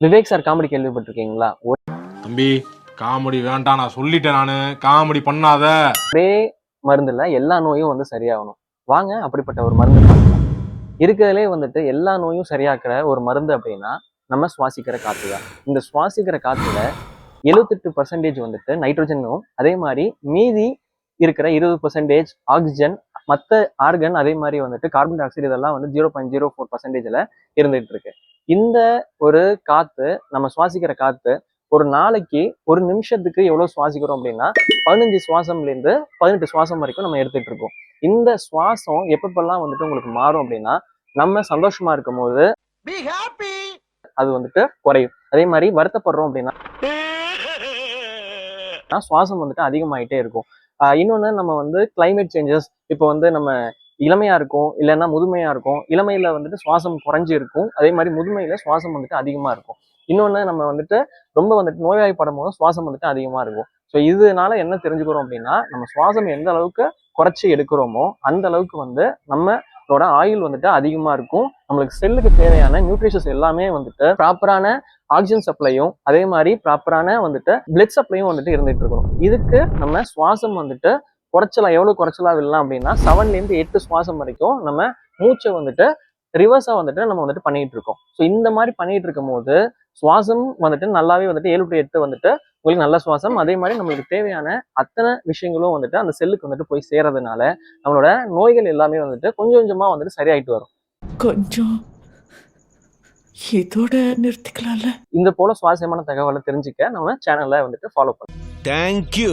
Vivek sir comedy கேள்விப்பட்டிருக்கீங்களா? தம்பி comedy வேண்டாம், நான் சொல்லிட்டேன். நானு காமெடி பண்ணாத. ஒரே மருந்துல எல்லா நோயும் வந்து சரியாகணும். வாங்க அப்படிப்பட்ட ஒரு மருந்து பார்க்கலாம். இருக்கிறதுலே வந்துட்டு எல்லா நோயும் சரியாக்குற ஒரு மருந்து அப்படின்னா நம்ம சுவாசிக்கிற காத்து தான். இந்த சுவாசிக்கிற காத்துல 78% வந்துட்டு நைட்ரோஜனும், அதே மாதிரி மீதி இருக்கிற 20% ஆக்சிஜன், மற்ற ஆர்கன் அதே மாதிரி வந்துட்டு கார்பன் டை ஆக்சைடு இதெல்லாம் வந்து 0.04%ல இருந்துட்டு இருக்கு. இந்த ஒரு காத்து, நம்ம சுவாசிக்கிற காத்து ஒரு நாளைக்கு ஒரு நிமிஷத்துக்கு எவ்வளவு சுவாசிக்கிறோம் அப்படின்னா 15 சுவாசம்ல இருந்து 18 சுவாசம் வரைக்கும் நம்ம எடுத்துட்டு இருக்கோம். இந்த சுவாசம் எப்பப்பெல்லாம் வந்துட்டு உங்களுக்கு மாறும் அப்படின்னா, நம்ம சந்தோஷமா இருக்கும் போது அது வந்துட்டு குறையும். அதே மாதிரி வருத்தப்படுறோம் அப்படின்னா சுவாசம் வந்துட்டு அதிகமாயிட்டே இருக்கும். இன்னொன்னு நம்ம வந்து கிளைமேட் சேஞ்சஸ், இப்போ வந்து நம்ம இளமையா இருக்கும், இல்லைன்னா முதுமையா இருக்கும். இளமையில வந்துட்டு சுவாசம் குறைஞ்சி இருக்கும், அதே மாதிரி முதுமையில சுவாசம் வந்துட்டு அதிகமா இருக்கும். இன்னொன்னு நம்ம வந்துட்டு ரொம்ப வந்துட்டு நோய்வாய்ப்படும் போது சுவாசம் வந்துட்டு அதிகமா இருக்கும். ஸோ இதனால என்ன தெரிஞ்சுக்கிறோம் அப்படின்னா, நம்ம சுவாசம் எந்த அளவுக்கு குறைச்சி எடுக்கிறோமோ அந்த அளவுக்கு வந்து நம்மளோட ஆயுள் வந்துட்டு அதிகமா இருக்கும். நம்மளுக்கு செல்லுக்கு தேவையான நியூட்ரிஷன்ஸ் எல்லாமே வந்துட்டு ப்ராப்பரான ஆக்சிஜன் சப்ளையும், அதே மாதிரி ப்ராப்பரான வந்துட்டு பிளட் சப்ளையும் வந்துட்டு இருந்துட்டு இருக்கணும். இதுக்கு நம்ம சுவாசம் வந்துட்டு குறைச்சலா எவ்வளவு குறைச்சலா விடலாம் அப்படின்னா 7ல இருந்து 8 சுவாசம் வரைக்கும் நம்ம மூச்சை வந்துட்டு ரிவர்ஸா வந்துட்டு நம்ம வந்துட்டு பண்ணிட்டு இருக்கோம். ஸோ இந்த மாதிரி பண்ணிட்டு இருக்கும் போது சுவாசம் வந்துட்டு நல்லாவே வந்துட்டு 7 to 8 வந்துட்டு உங்களுக்கு நல்ல சுவாசம், அதே மாதிரி நம்மளுக்கு தேவையான அத்தனை விஷயங்களும் வந்துட்டு அந்த செல்லுக்கு வந்துட்டு போய் சேர்றதுனால நம்மளோட நோய்கள் எல்லாமே வந்துட்டு கொஞ்சம் கொஞ்சமா வந்துட்டு சரியாயிட்டு வரும். கொஞ்சம் இதோட நிறுத்திக்கலாம்ல. இந்த போல சுவாரஸ்யமான தகவலை தெரிஞ்சுக்க நம்ம சேனலை வந்துட்டு ஃபாலோ பண்ணுங்க. தேங்க்யூ.